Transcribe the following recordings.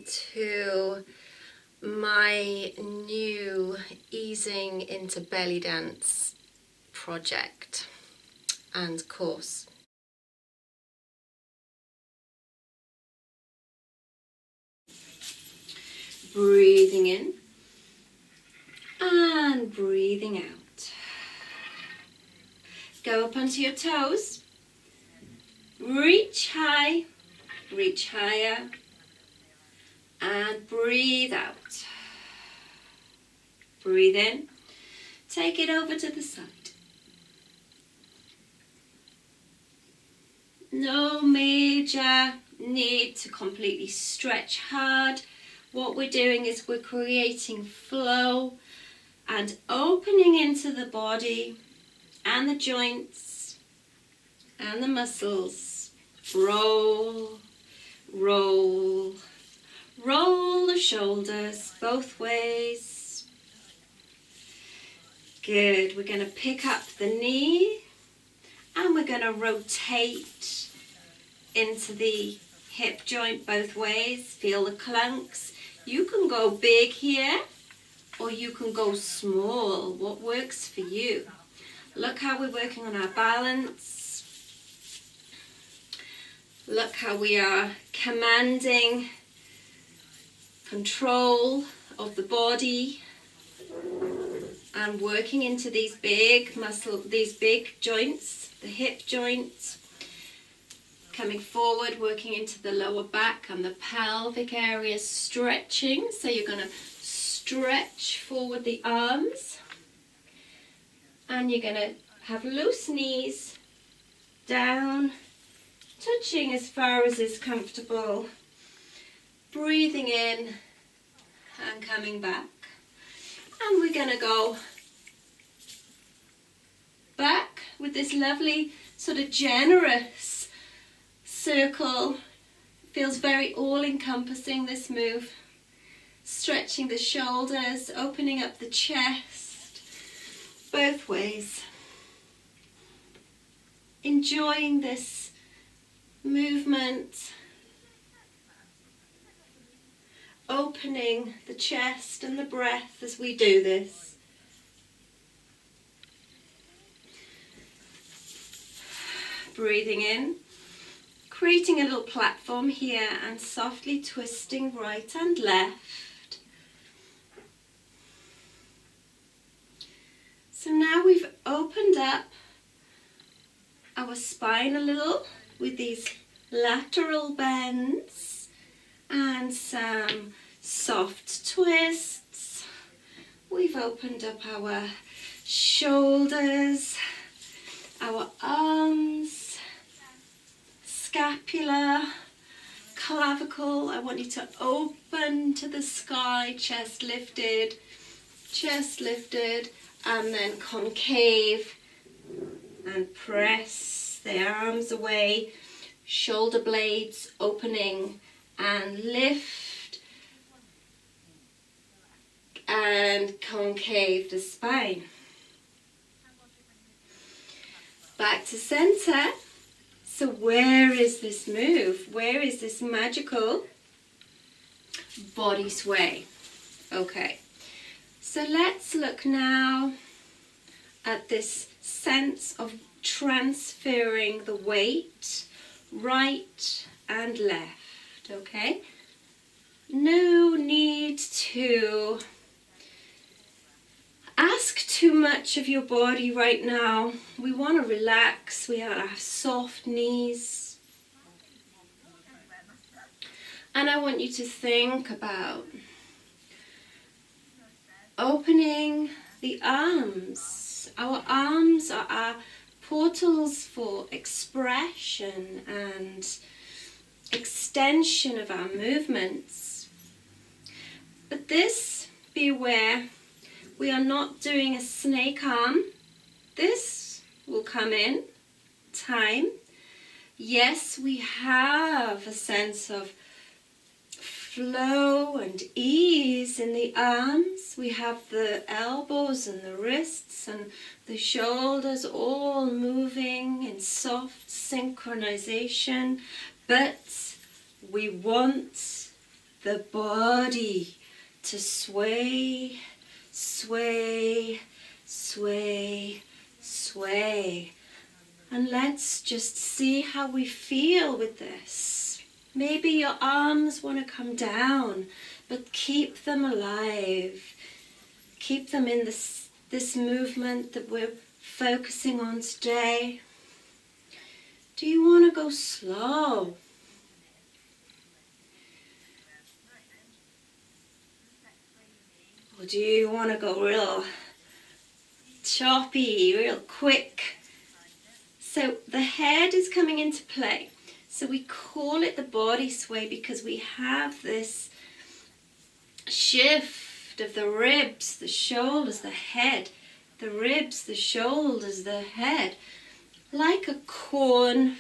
to my new easing into belly dance project and course. Breathing in and breathing out. Go up onto your toes. Reach high, reach higher, and breathe out. Breathe in, take it over to the side. No major need to completely stretch hard. What we're doing is we're creating flow and opening into the body and the joints and the muscles. Roll, roll, roll the shoulders both ways. Good. We're going to pick up the knee and we're going to rotate into the hip joint both ways. Feel the clunks. You can go big here or you can go small. What works for you? Look how we're working on our balance. Look how we are commanding control of the body and working into these big these big joints, the hip joints. Coming forward, working into the lower back and the pelvic area, stretching. So you're going to stretch forward the arms and you're going to have loose knees down, touching as far as is comfortable. Breathing in and coming back. And we're going to go back with this lovely sort of generous circle. Feels very all-encompassing, this move. Stretching the shoulders, opening up the chest, both ways. Enjoying this movement. Opening the chest and the breath as we do this. Breathing in. Creating a little platform here and softly twisting right and left. So now we've opened up our spine a little with these lateral bends and some soft twists. We've opened up our shoulders, our arms, scapula, clavicle. I want you to open to the sky, chest lifted, and then concave and press the arms away, shoulder blades opening and lift and concave the spine. Back to center. So where is this move? Where is this magical body sway? Okay, so let's look now at this sense of transferring the weight right and left, okay? No need to ask too much of your body right now. We want to relax. We want to have soft knees. And I want you to think about opening the arms. Our arms are our portals for expression and extension of our movements. But this, be aware, we are not doing a snake arm. This will come in time. Yes, we have a sense of flow and ease in the arms. We have the elbows and the wrists and the shoulders all moving in soft synchronization, but we want the body to sway, sway, sway, sway. And let's just see how we feel with this. Maybe your arms want to come down, but keep them alive. Keep them in this movement that we're focusing on today. Do you want to go slow? Or do you want to go real choppy, real quick? So the head is coming into play. So we call it the body sway because we have this shift of the ribs, the shoulders, the head, the ribs, the shoulders, the head, like a corn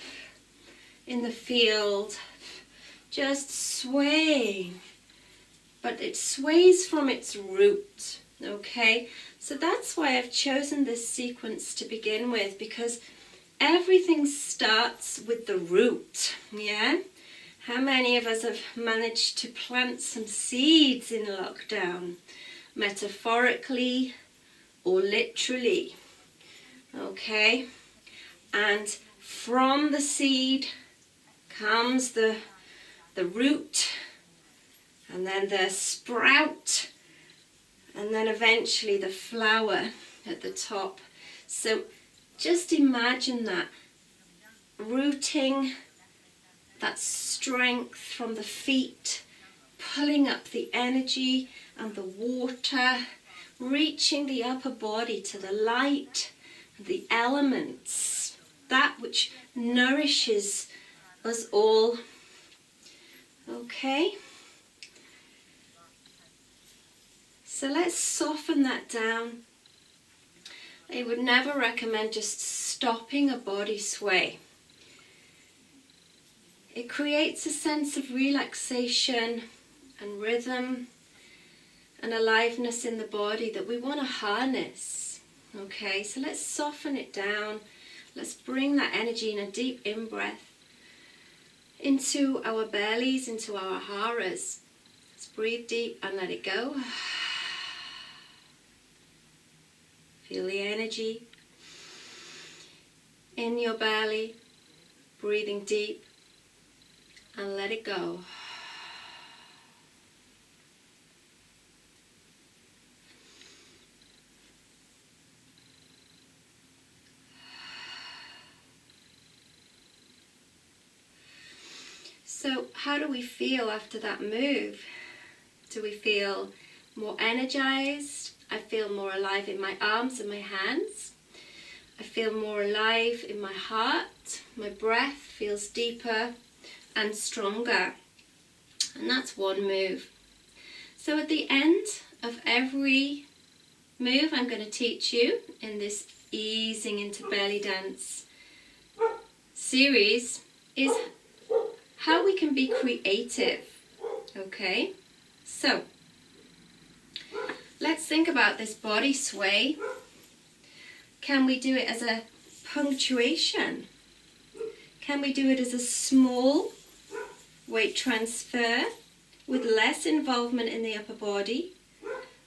in the field, just swaying. But it sways from its root, okay? So that's why I've chosen this sequence to begin with, because everything starts with the root, yeah? How many of us have managed to plant some seeds in lockdown, metaphorically or literally, okay? And from the seed comes the root, and then the sprout, and then eventually the flower at the top. So just imagine that, rooting, that strength from the feet, pulling up the energy and the water, reaching the upper body to the light, the elements, that which nourishes us all. Okay? So let's soften that down. I would never recommend just stopping a body sway. It creates a sense of relaxation and rhythm and aliveness in the body that we want to harness. Okay, so let's soften it down. Let's bring that energy in a deep in-breath into our bellies, into our haras. Let's breathe deep and let it go. Feel the energy in your belly, breathing deep, and let it go. So how do we feel after that move? Do we feel more energized? I feel more alive in my arms and my hands. I feel more alive in my heart. My breath feels deeper and stronger. And that's one move. So at the end of every move I'm going to teach you in this easing into belly dance series is how we can be creative. Okay? So let's think about this body sway. Can we do it as a punctuation? Can we do it as a small weight transfer with less involvement in the upper body?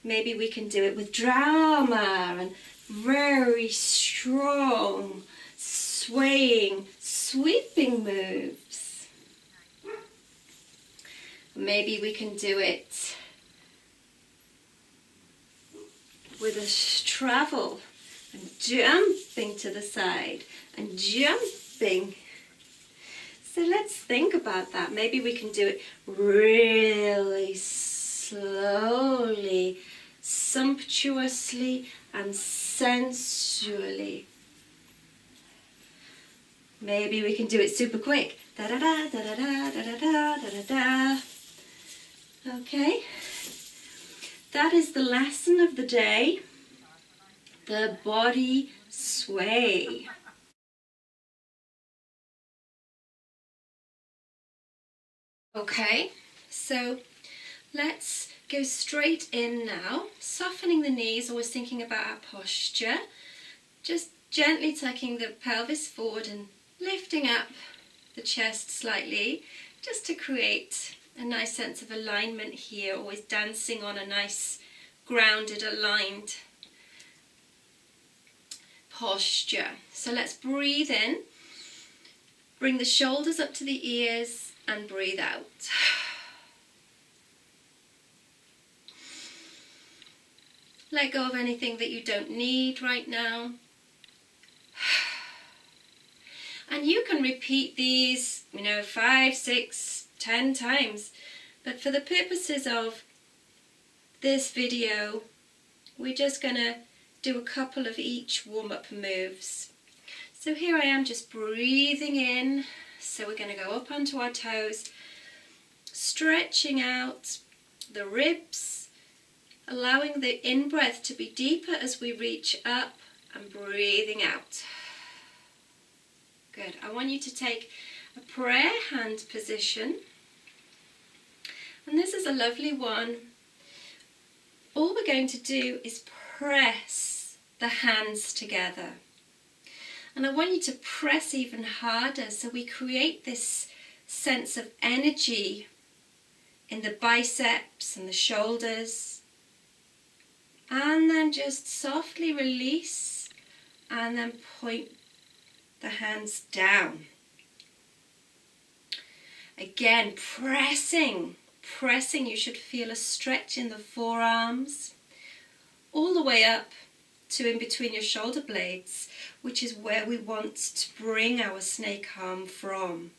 Maybe we can do it with drama and very strong, swaying, sweeping moves. Maybe we can do it with a travel and jumping to the side and jumping. So let's think about that. Maybe we can do it really slowly, sumptuously and sensually. Maybe we can do it super quick. Da da da da da da da da da da da. Okay. That is the lesson of the day. The body sway. Okay, so let's go straight in now, softening the knees, always thinking about our posture, just gently tucking the pelvis forward and lifting up the chest slightly, just to create a nice sense of alignment here, always dancing on a nice grounded, aligned posture. So let's breathe in, bring the shoulders up to the ears and breathe out. Let go of anything that you don't need right now. And you can repeat these, 5, 6, 10 times. But for the purposes of this video, we're just going to do a couple of each warm-up moves. So here I am just breathing in. So we're going to go up onto our toes, stretching out the ribs, allowing the in-breath to be deeper as we reach up and breathing out. Good. I want you to take a prayer hand position. And this is a lovely one. All we're going to do is press the hands together. And I want you to press even harder so we create this sense of energy in the biceps and the shoulders. And then just softly release and then point the hands down. Again, pressing. You should feel a stretch in the forearms all the way up to in between your shoulder blades, which is where we want to bring our snake arm from.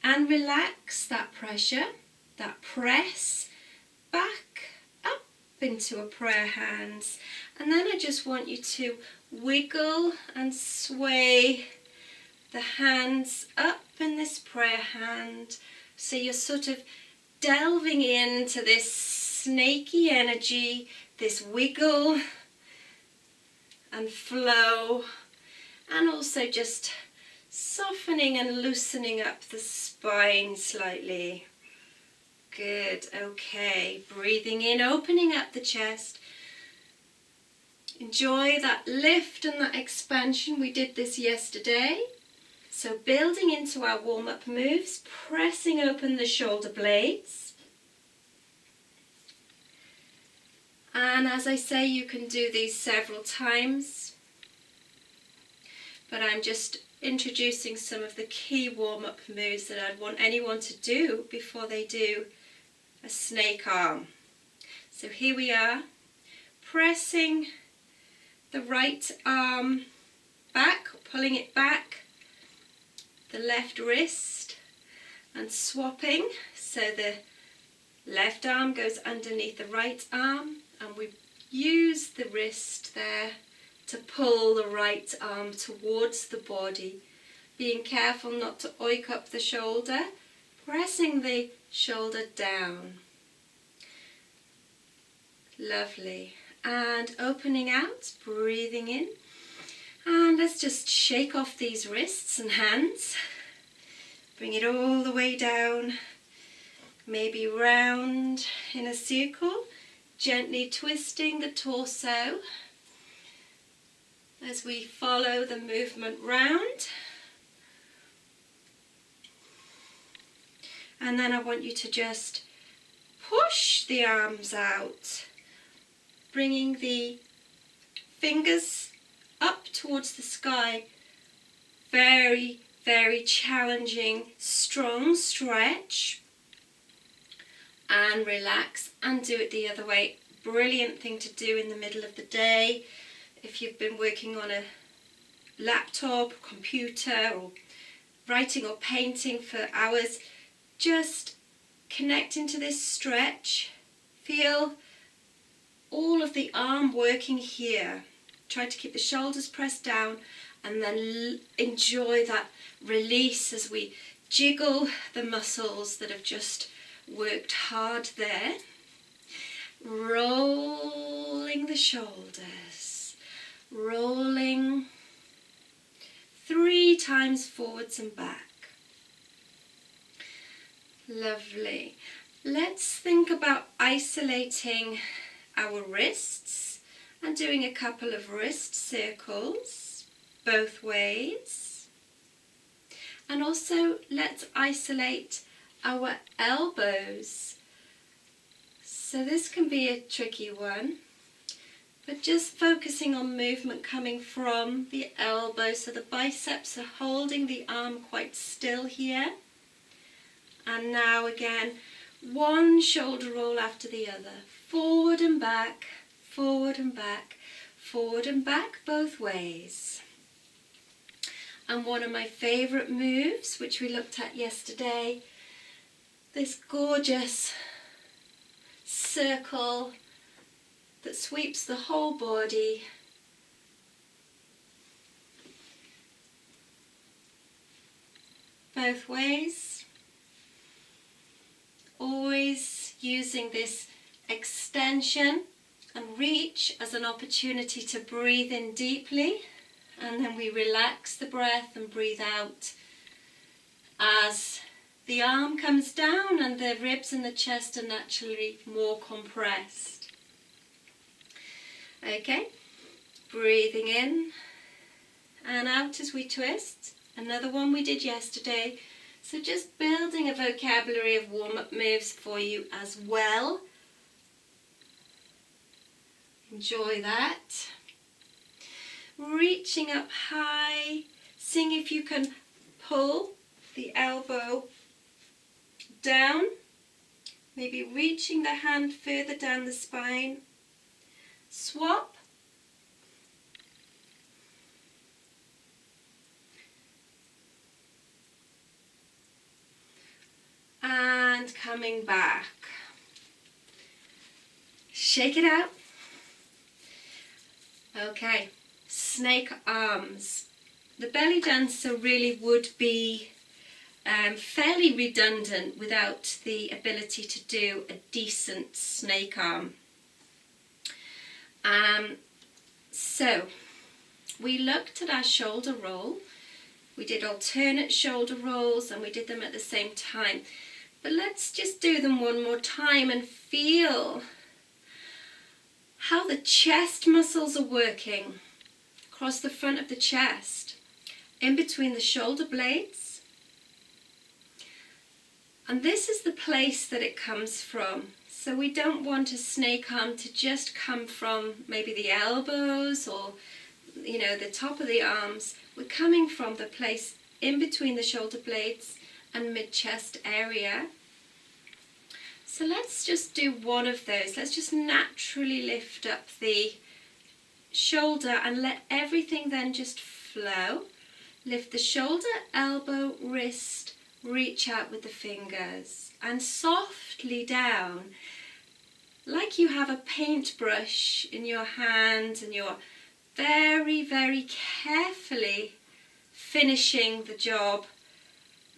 And relax that pressure, that press back up into a prayer hands. And then I just want you to wiggle and sway the hands up in this prayer hand. So you're sort of delving into this snaky energy, this wiggle and flow, and also just softening and loosening up the spine slightly. Good, okay, breathing in, opening up the chest. Enjoy that lift and that expansion. We did this yesterday. So building into our warm-up moves, pressing open the shoulder blades. And as I say, you can do these several times. But I'm just introducing some of the key warm-up moves that I'd want anyone to do before they do a snake arm. So here we are, pressing the right arm back, pulling it back, the left wrist, and swapping. So the left arm goes underneath the right arm, and we use the wrist there to pull the right arm towards the body, being careful not to oik up the shoulder, pressing the shoulder down. Lovely. And opening out, breathing in. And let's just shake off these wrists and hands. Bring it all the way down, maybe round in a circle, gently twisting the torso as we follow the movement round. And then I want you to just push the arms out, bringing the fingers up towards the sky. Very, very challenging, strong stretch. And relax and do it the other way. Brilliant thing to do in the middle of the day. If you've been working on a laptop, computer, or writing or painting for hours, just connect into this stretch. Feel all of the arm working here. Try to keep the shoulders pressed down, and then enjoy that release as we jiggle the muscles that have just worked hard there. Rolling the shoulders, rolling 3 times forwards and back. Lovely. Let's think about isolating our wrists and doing a couple of wrist circles both ways. And also let's isolate our elbows. So this can be a tricky one, but just focusing on movement coming from the elbow, so the biceps are holding the arm quite still here. And now again, one shoulder roll after the other, forward and back, forward and back, forward and back both ways. And one of my favourite moves, which we looked at yesterday, this gorgeous circle that sweeps the whole body. Both ways. Always using this extension and reach as an opportunity to breathe in deeply, and then we relax the breath and breathe out as the arm comes down and the ribs and the chest are naturally more compressed. Okay, breathing in and out as we twist. Another one we did yesterday. So just building a vocabulary of warm-up moves for you as well. Enjoy that. Reaching up high, seeing if you can pull the elbow down, maybe reaching the hand further down the spine. Swap. And coming back. Shake it out. Okay, snake arms. The belly dancer really would be fairly redundant without the ability to do a decent snake arm. So we looked at our shoulder roll. We did alternate shoulder rolls and we did them at the same time. But let's just do them one more time and feel how the chest muscles are working across the front of the chest, in between the shoulder blades. And this is the place that it comes from. So we don't want a snake arm to just come from maybe the elbows or, you know, the top of the arms. We're coming from the place in between the shoulder blades and mid-chest area. So let's just do one of those. Let's just naturally lift up the shoulder and let everything then just flow. Lift the shoulder, elbow, wrist, reach out with the fingers and softly down, like you have a paintbrush in your hand and you're very, very carefully finishing the job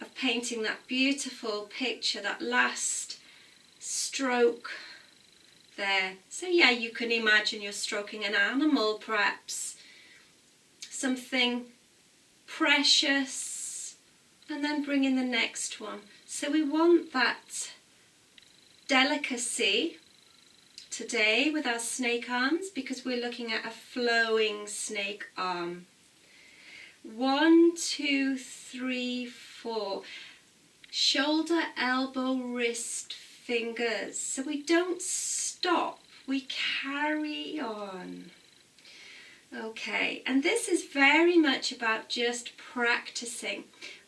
of painting that beautiful picture, that last stroke there. So yeah, you can imagine you're stroking an animal, perhaps something precious, and then bring in the next one. So we want that delicacy today with our snake arms because we're looking at a flowing snake arm. 1, 2, 3, 4. Shoulder, elbow, wrist, fingers. So we don't stop, we carry on. Okay, and this is very much about just practicing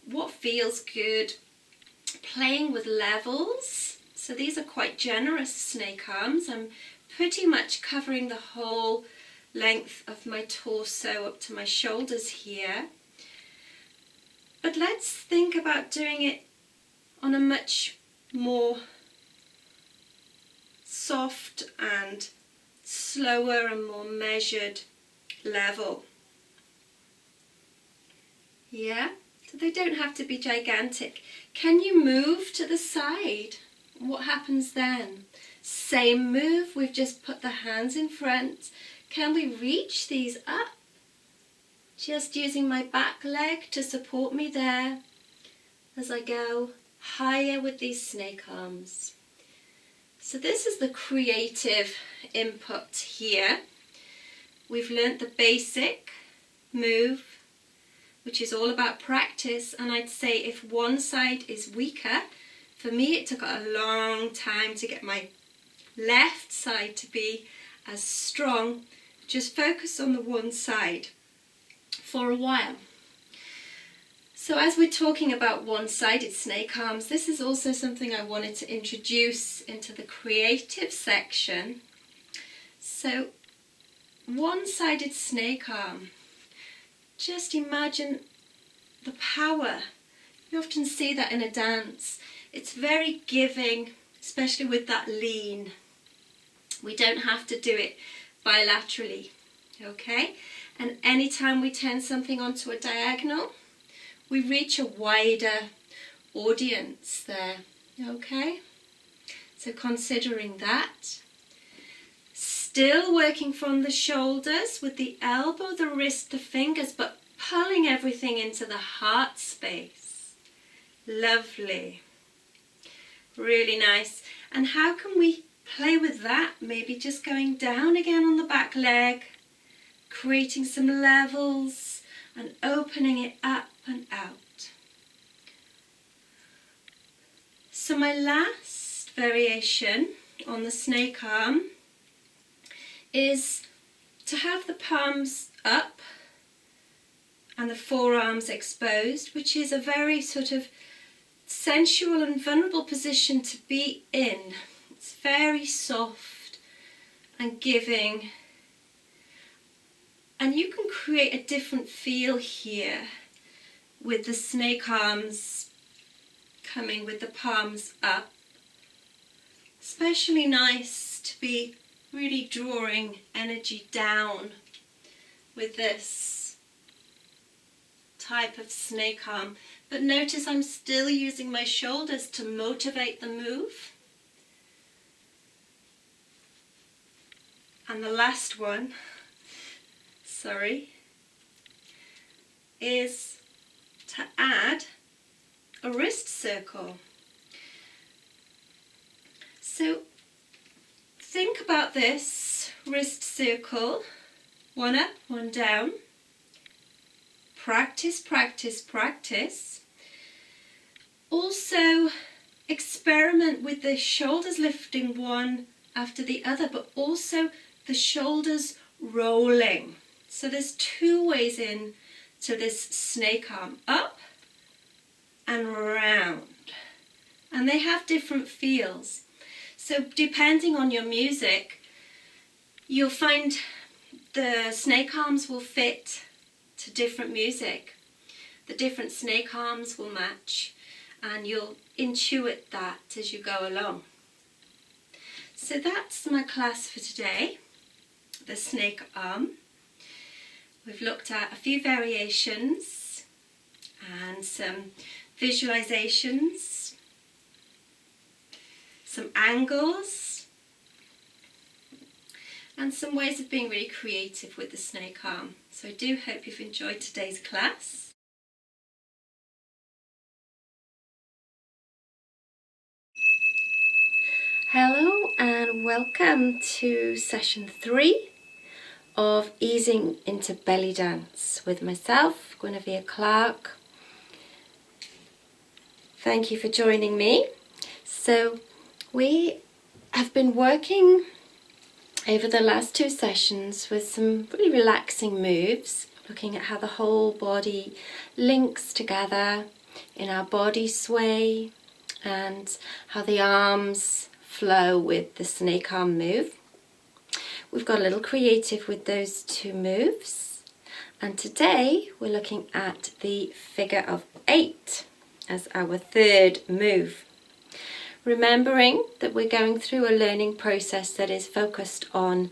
what feels good, playing with levels. So these are quite generous snake arms. I'm pretty much covering the whole length of my torso up to my shoulders here. But let's think about doing it on a much more soft and slower and more measured level. Yeah, so they don't have to be gigantic. Can you move to the side? What happens then? Same move, we've just put the hands in front. Can we reach these up? Just using my back leg to support me there as I go higher with these snake arms. So this is the creative input here. We've learnt the basic move, which is all about practice, and I'd say if one side is weaker, For me, it took a long time to get my left side to be as strong. Just focus on the one side for a while. So as we're talking about one-sided snake arms, this is also something I wanted to introduce into the creative section. So one-sided snake arm, just imagine the power. You often see that in a dance. It's very giving, especially with that lean. We don't have to do it bilaterally, okay? And anytime we turn something onto a diagonal, we reach a wider audience there, okay? So considering that. Still working from the shoulders with the elbow, the wrist, the fingers, but pulling everything into the heart space. Lovely. Really nice. And how can we play with that? Maybe just going down again on the back leg, creating some levels and opening it up and out. So my last variation on the snake arm is to have the palms up and the forearms exposed, which is a very sort of sensual and vulnerable position to be in. It's very soft and giving, and you can create a different feel here with the snake arms coming with the palms up. Especially nice to be really drawing energy down with this type of snake arm. But notice I'm still using my shoulders to motivate the move. And the last one, is to add a wrist circle. So think about this wrist circle, one up, one down. Practice, practice, practice. Also experiment with the shoulders lifting one after the other, but also the shoulders rolling. So there's two ways in to this snake arm, up and round. And they have different feels. So depending on your music, you'll find the snake arms will fit to different music. The different snake arms will match, and you'll intuit that as you go along. So that's my class for today, the snake arm. We've looked at a few variations and some visualizations, some angles, and some ways of being really creative with the snake arm. So I do hope you've enjoyed today's class. Hello and welcome to session 3 of Easing into Belly Dance with myself, Guinevere Clark. Thank you for joining me. So we have been working over the last 2 sessions with some really relaxing moves, looking at how the whole body links together in our body sway and how the arms flow with the snake arm move. We've got a little creative with those 2 moves, and today we're looking at the figure of 8 as our 3rd move. Remembering that we're going through a learning process that is focused on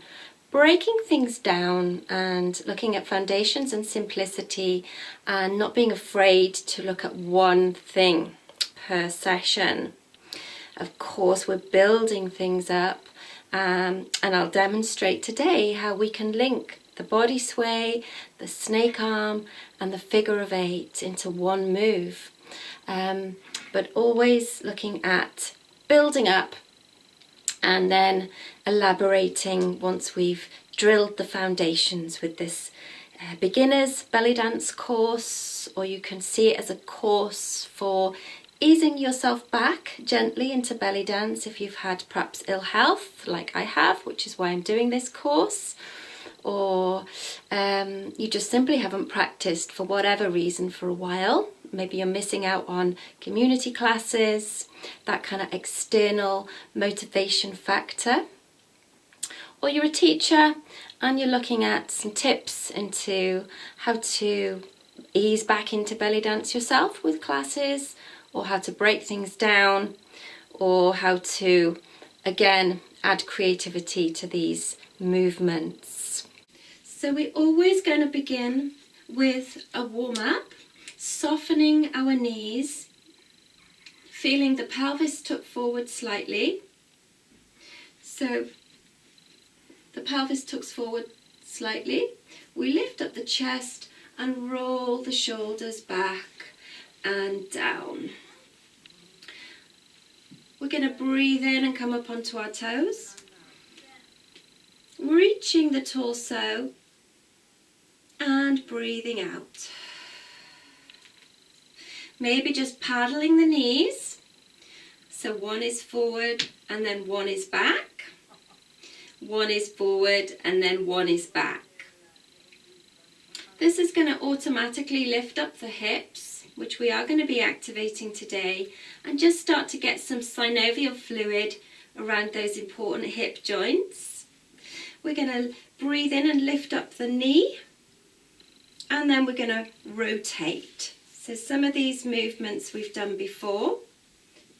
breaking things down and looking at foundations and simplicity, and not being afraid to look at one thing per session. Of course, we're building things up, and I'll demonstrate today how we can link the body sway, the snake arm and the figure of 8 into one move, but always looking at building up and then elaborating once we've drilled the foundations with this beginner's belly dance course, or you can see it as a course for Easing yourself back gently into belly dance if you've had perhaps ill health like I have, which is why I'm doing this course, or you just simply haven't practiced for whatever reason for a while. Maybe you're missing out on community classes, that kind of external motivation factor. Or you're a teacher and you're looking at some tips into how to ease back into belly dance yourself with classes, or how to break things down, or how to, again, add creativity to these movements. So we're always going to begin with a warm-up, softening our knees, feeling the pelvis tuck forward slightly. So the pelvis tucks forward slightly. We lift up the chest and roll the shoulders back and down. We're going to breathe in and come up onto our toes, reaching the torso and breathing out. Maybe just paddling the knees. So one is forward and then one is back. One is forward and then one is back. This is going to automatically lift up the hips, which we are going to be activating today, and just start to get some synovial fluid around those important hip joints. We're going to breathe in and lift up the knee, and then we're going to rotate. So some of these movements we've done before,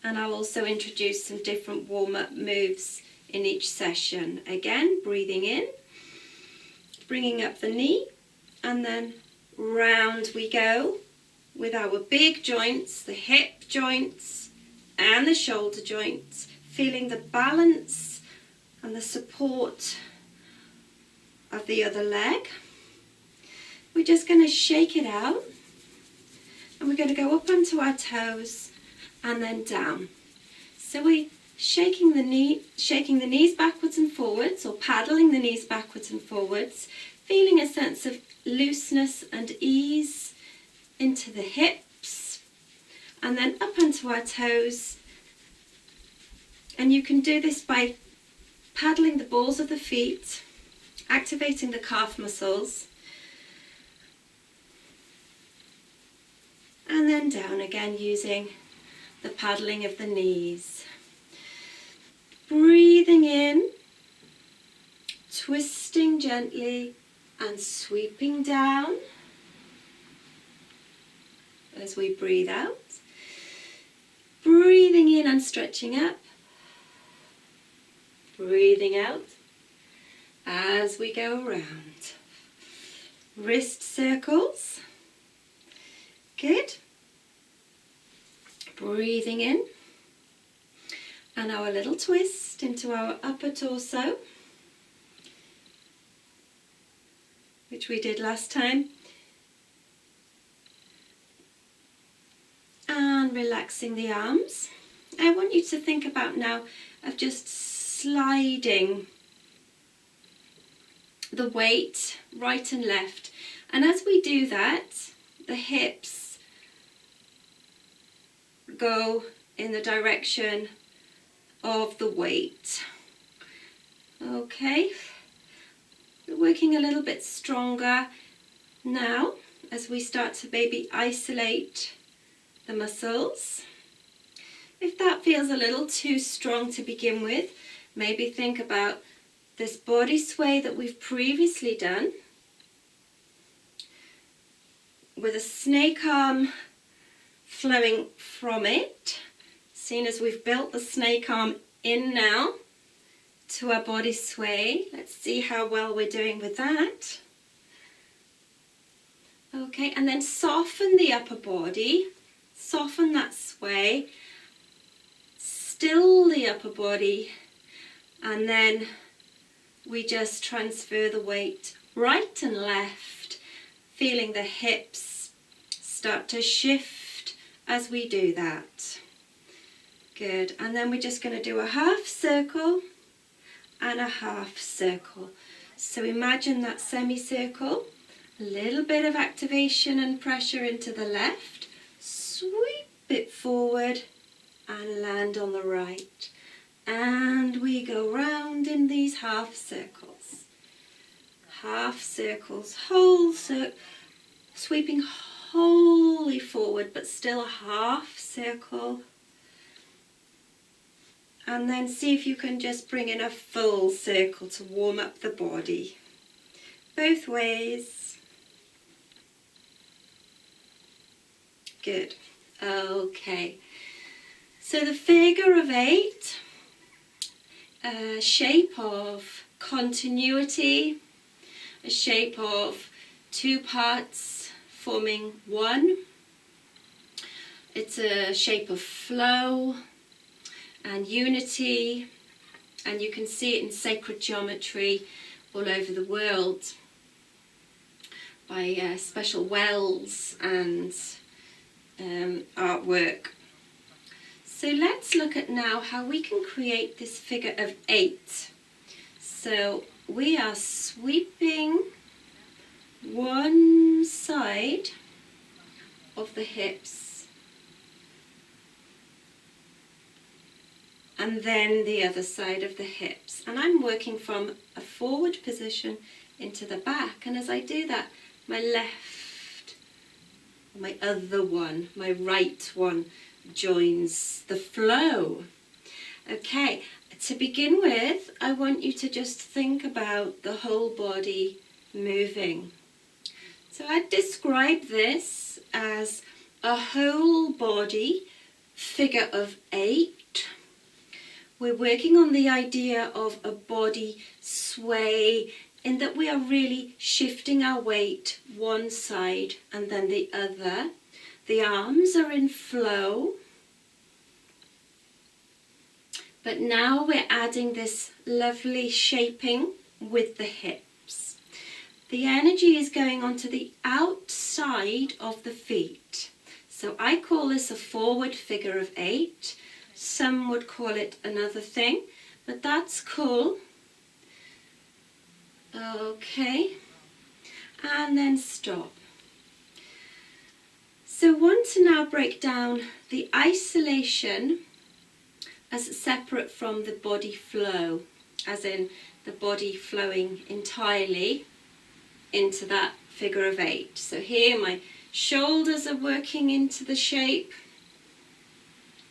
and I'll also introduce some different warm-up moves in each session. Again, breathing in, bringing up the knee, and then round we go with our big joints, the hip joints and the shoulder joints, feeling the balance and the support of the other leg. We're just going to shake it out, and we're going to go up onto our toes and then down. So we're shaking the knees backwards and forwards, or paddling the knees backwards and forwards, feeling a sense of looseness and ease into the hips, and then up onto our toes. And you can do this by paddling the balls of the feet, activating the calf muscles, and then down again using the paddling of the knees. Breathing in, twisting gently and sweeping down as we breathe out. Breathing in and stretching up. Breathing out as we go around. Wrist circles. Good. Breathing in. And our little twist into our upper torso, which we did last time. And relaxing the arms. I want you to think about now of just sliding the weight right and left. And as we do that, the hips go in the direction of the weight. Okay, we're working a little bit stronger now as we start to maybe isolate the muscles. If that feels a little too strong to begin with, maybe think about this body sway that we've previously done with a snake arm flowing from it. Seeing as we've built the snake arm in now to our body sway. Let's see how well we're doing with that. Okay, and then soften the upper body, soften that sway, still the upper body, and then we just transfer the weight right and left, feeling the hips start to shift as we do that. Good, and then we're just going to do a half circle and a half circle. So imagine that semicircle, a little bit of activation and pressure into the left, sweep bit forward and land on the right. And we go round in these half circles. Half circles, whole circle, sweeping wholly forward, but still a half circle. And then see if you can just bring in a full circle to warm up the body. Both ways. Good. Okay. So the figure of 8, a shape of continuity, a shape of 2 parts forming one. It's a shape of flow and unity, and you can see it in sacred geometry all over the world by special wells and artwork. So let's look at now how we can create this figure of 8. So we are sweeping one side of the hips and then the other side of the hips, and I'm working from a forward position into the back, and as I do that, my left, my other one, my right one joins the flow. Okay, to begin with, I want you to just think about the whole body moving. So I'd describe this as a whole body figure of 8. We're working on the idea of a body sway, in that we are really shifting our weight one side and then the other. The arms are in flow. But now we're adding this lovely shaping with the hips. The energy is going onto the outside of the feet. So I call this a forward figure of 8. Some would call it another thing, but that's cool. Okay, and then stop. So want to now break down the isolation as separate from the body flow, as in the body flowing entirely into that figure of 8. So here my shoulders are working into the shape,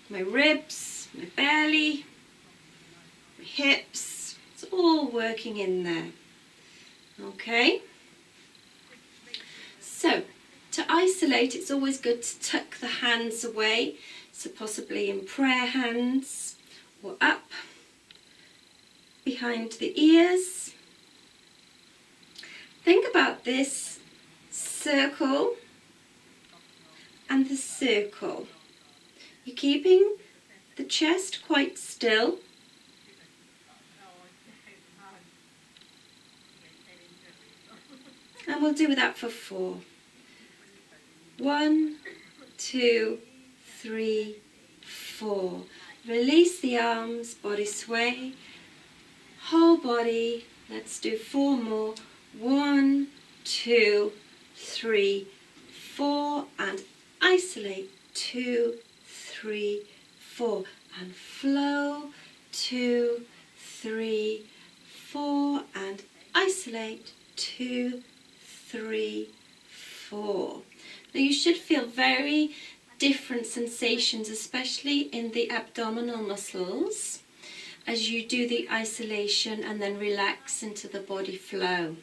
my ribs, my belly, my hips, it's all working in there. Okay? So, to isolate, it's always good to tuck the hands away, so possibly in prayer hands or up behind the ears. Think about this circle and the circle. You're keeping the chest quite still. And we'll do that for 4. 1, 2, 3, 4. Release the arms, body sway, whole body. Let's do 4 more. 1, 2, 3, 4, and isolate. 2, 3, 4, and flow. 2, 3, 4, and isolate. 2, 3, 4. Now you should feel very different sensations, especially in the abdominal muscles, as you do the isolation and then relax into the body flow.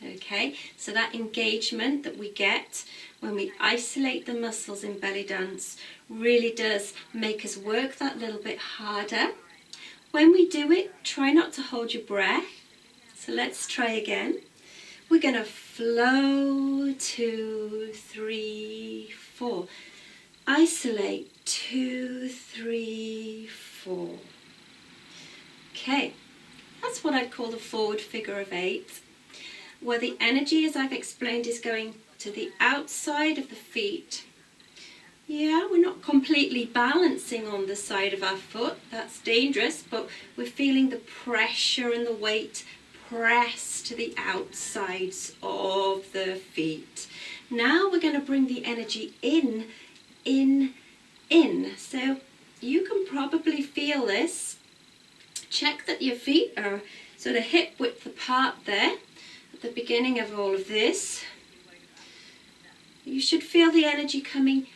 Okay, so that engagement that we get when we isolate the muscles in belly dance really does make us work that little bit harder. When we do it, try not to hold your breath. So let's try again. We're going to flow. 2, 3, 4. Isolate. 2, 3, 4. Okay, that's what I'd call the forward figure of 8, where the energy, as I've explained, is going to the outside of the feet. Yeah, we're not completely balancing on the side of our foot. That's dangerous, but we're feeling the pressure and the weight press to the outsides of the feet. Now we're going to bring the energy in in. So you can probably feel this. Check that your feet are sort of hip width apart there at the beginning of all of this. You should feel the energy coming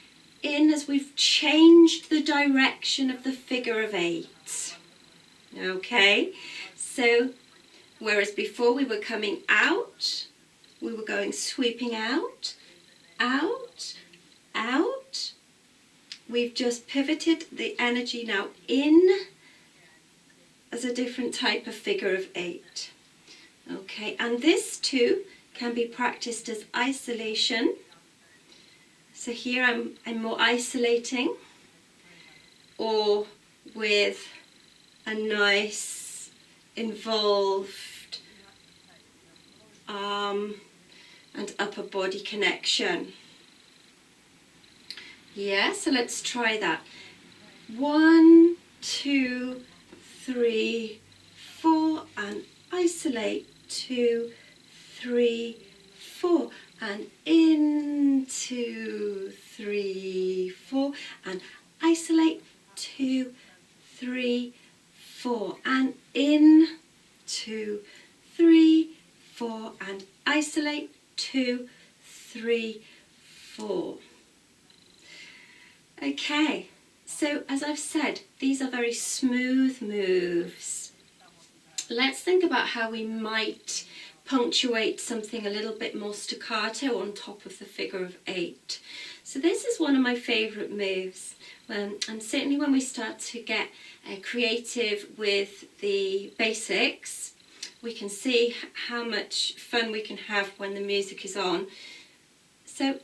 in as we've changed the direction of the figure of 8. Okay, so whereas before we were coming out, we were going sweeping out, out, out. We've just pivoted the energy now in as a different type of figure of 8. Okay, and this too can be practiced as isolation. So here I'm more isolating, or with a nice involved arm and upper body connection. Yeah, so let's try that. 1, 2, 3, 4, and isolate. 2, 3, 4, and in, 2, 3, 4, and isolate. 2, 3, 4, and in, 2, 3, 4, and isolate. 2, 3, 4. Okay, so as I've said, these are very smooth moves. Let's think about how we might punctuate something a little bit more staccato on top of the figure of 8. So this is one of my favourite moves, and certainly when we start to get creative with the basics, we can see how much fun we can have when the music is on. So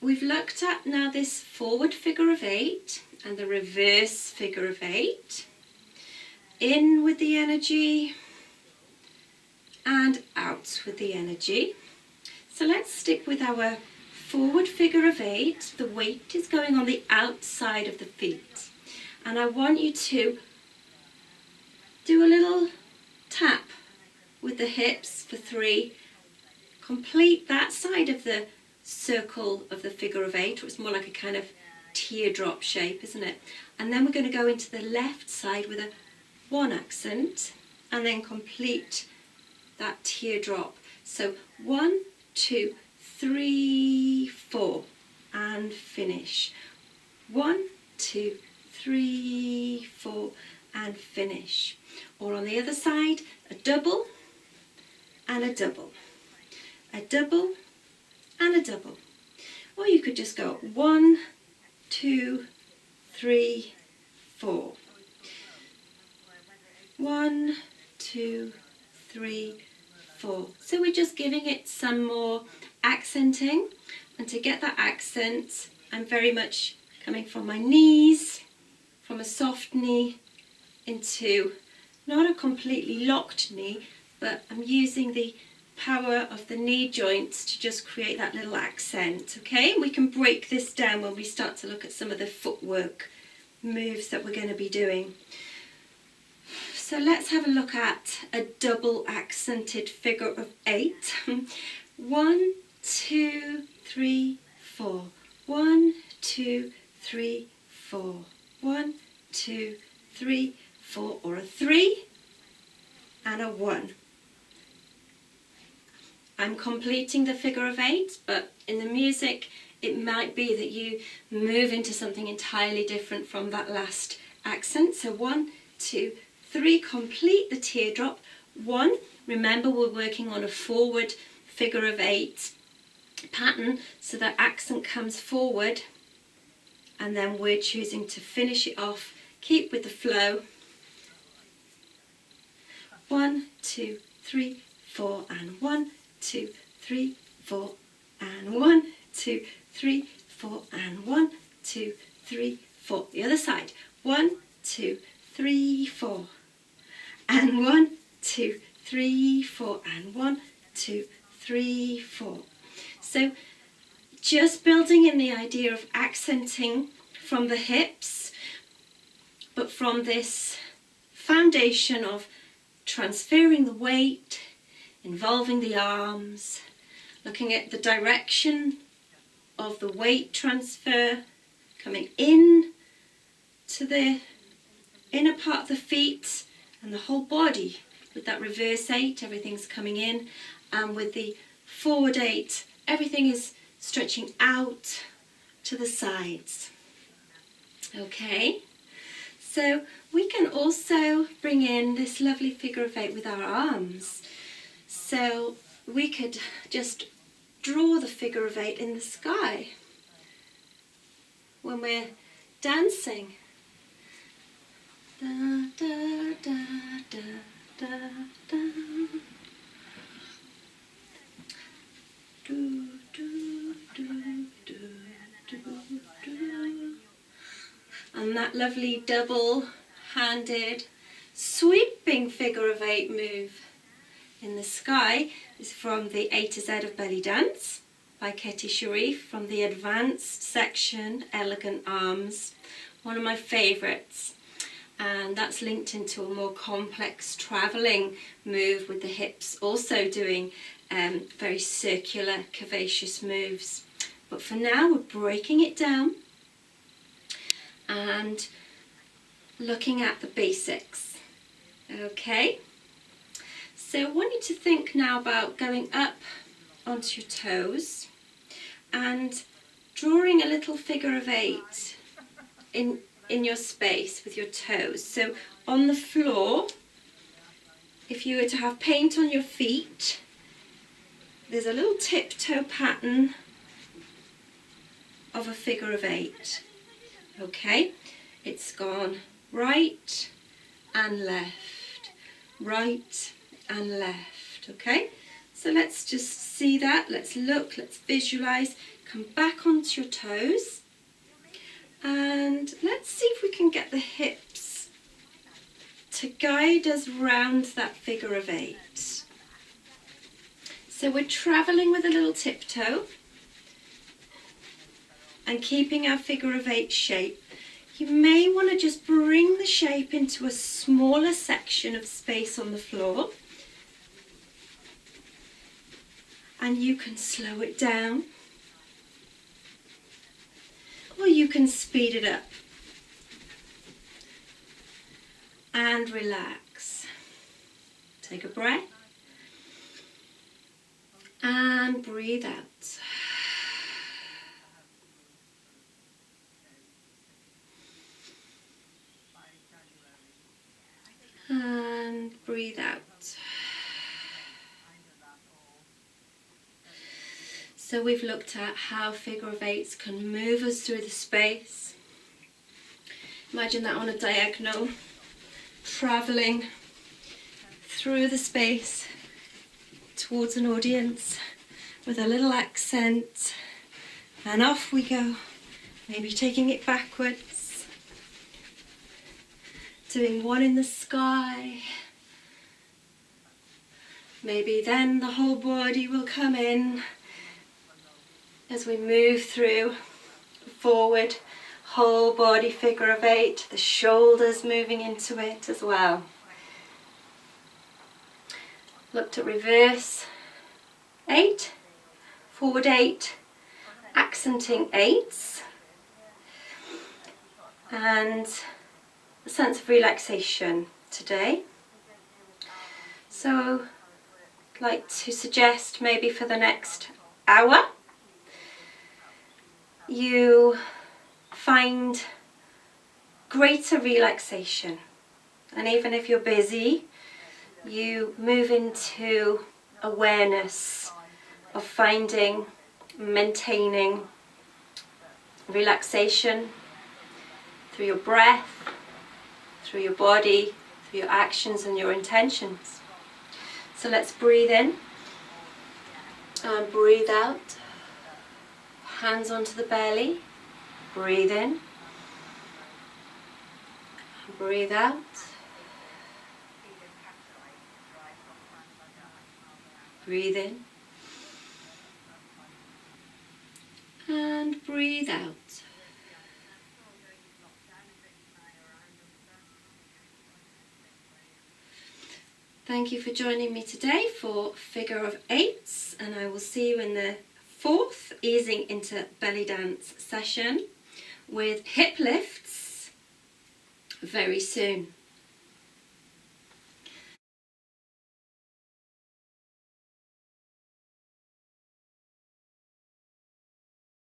we've looked at now this forward figure of 8 and the reverse figure of 8. In with the energy and out with the energy. So let's stick with our forward figure of 8. The weight is going on the outside of the feet. And I want you to do a little tap with the hips for 3. Complete that side of the circle of the figure of 8, or it's more like a kind of teardrop shape, isn't it? And then we're going to go into the left side with a 1 accent and then complete that teardrop. So 1, 2, 3, 4 and finish. 1, 2, 3, 4 and finish. Or on the other side, a double and a double. A double and a double. Or you could just go 1, 2, 3, 4. 1, 2, 3, 4. So we're just giving it some more accenting, and to get that accent I'm very much coming from my knees, from a soft knee into not a completely locked knee, but I'm using the power of the knee joints to just create that little accent. Okay, we can break this down when we start to look at some of the footwork moves that we're going to be doing. So let's have a look at a double accented figure of 8. 1, 2, 3, 4. 1, 2, 3, 4. 1, 2, 3, 4, or a 3 and a 1. I'm completing the figure of 8, but in the music it might be that you move into something entirely different from that last accent. So 1, 2, 3, complete the teardrop. 1, remember we're working on a forward figure of 8 pattern, so that accent comes forward, and then we're choosing to finish it off. Keep with the flow. 1, 2, 3, 4, and 1, 2, 3, 4, and 1, 2, 3, 4, and 1, 2, 3, 4. The other side. 1, 2, 3, 4, and 1, 2, 3, 4, and 1, 2, 3, 4. So just building in the idea of accenting from the hips, but from this foundation of transferring the weight, involving the arms, looking at the direction of the weight transfer, coming in to the inner part of the feet and the whole body. With that reverse 8, everything's coming in, and with the forward 8, everything is stretching out to the sides. Okay, so we can also bring in this lovely figure of 8 with our arms. So we could just draw the figure of 8 in the sky when we're dancing. Da, da, da, da, da, da. Do, do, do, do, do, do. And that lovely double-handed sweeping figure of 8 move in the sky is from the A to Z of Belly Dance by Ketty Sharif from the advanced section, Elegant Arms, one of my favourites. And that's linked into a more complex travelling move with the hips also doing very circular, curvaceous moves. But for now we're breaking it down and looking at the basics. Okay, so I want you to think now about going up onto your toes and drawing a little figure of 8 in your space with your toes. So on the floor, if you were to have paint on your feet, there's a little tiptoe pattern of a figure of 8. Okay, it's gone right and left, right and left. Okay, so let's just see that, let's look, let's visualize, come back onto your toes, and let's see if we can get the hips to guide us round that figure of 8. So we're traveling with a little tiptoe and keeping our figure of 8 shape. You may want to just bring the shape into a smaller section of space on the floor, and you can slow it down or you can speed it up and relax. Take a breath and breathe out. And breathe out. So we've looked at how figure of 8s can move us through the space. Imagine that on a diagonal, travelling through the space towards an audience with a little accent, and off we go, maybe taking it backwards, doing one in the sky. Maybe then the whole body will come in as we move through, forward, whole body figure of 8, the shoulders moving into it as well. Looked at reverse 8, forward 8, accenting 8s, and a sense of relaxation today. So I'd like to suggest maybe for the next hour you find greater relaxation, and even if you're busy, you move into awareness of finding, maintaining relaxation through your breath, through your body, through your actions and your intentions. So let's breathe in and breathe out. Hands onto the belly, breathe in, breathe out, breathe in, and breathe out. Thank you for joining me today for Figure of 8s, and I will see you in the 4th easing into belly dance session, with hip lifts very soon.